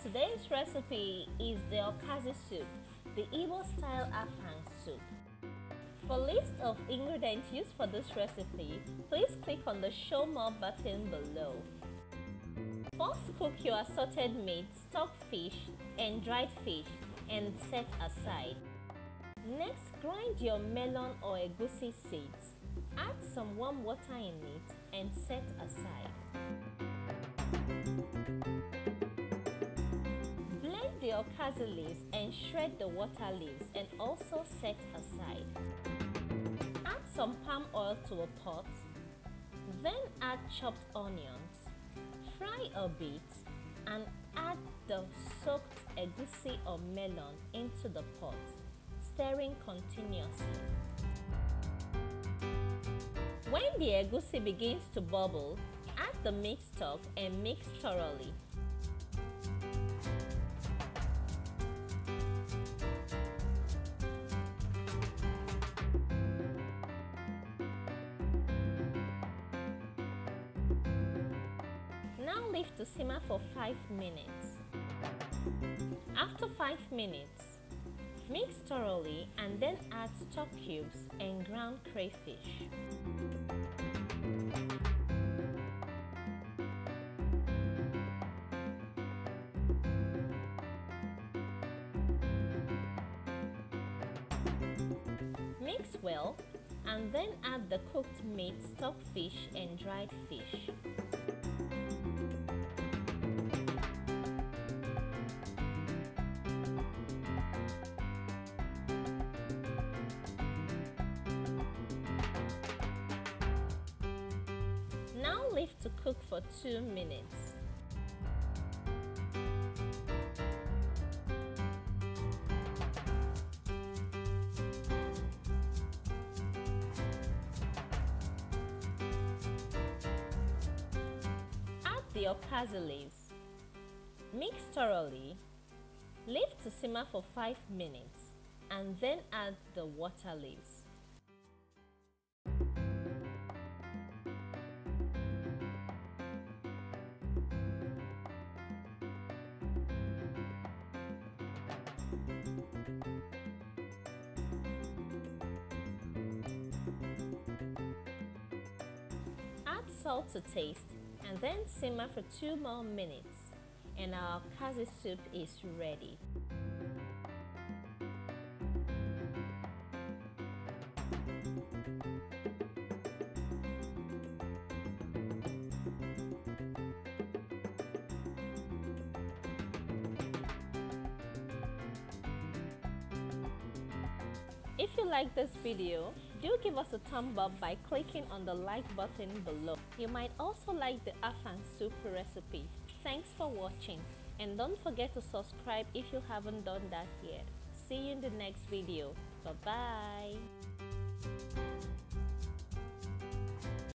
Today's recipe is the Okazi Soup, the Igbo style Afang soup. For list of ingredients used for this recipe, please click on the show more button below. First, cook your assorted meat, stock fish and dried fish and set aside. Next, grind your melon or egusi seeds. Add some warm water in it and set aside. Blend the Okazi leaves and shred the water leaves and also set aside. Add some palm oil to a pot. Then add chopped onions. Fry a bit and add the soaked egusi or melon into the pot, stirring continuously. When the egusi begins to bubble, add the mixed stock and mix thoroughly. Now leave to simmer for 5 minutes. After 5 minutes, mix thoroughly and then add stock cubes and ground crayfish. Mix well and then add the cooked meat, stock fish and dried fish. Now leave to cook for 2 minutes. Add the Okazi leaves. Mix thoroughly. Leave to simmer for 5 minutes and then add the water leaves. Add salt to taste and then simmer for 2 more minutes and our Ukazi soup is ready. If you like this video, do give us a thumb up by clicking on the like button below. You might also like the Afang soup recipe. Thanks for watching and don't forget to subscribe if you haven't done that yet. See you in the next video. Bye bye.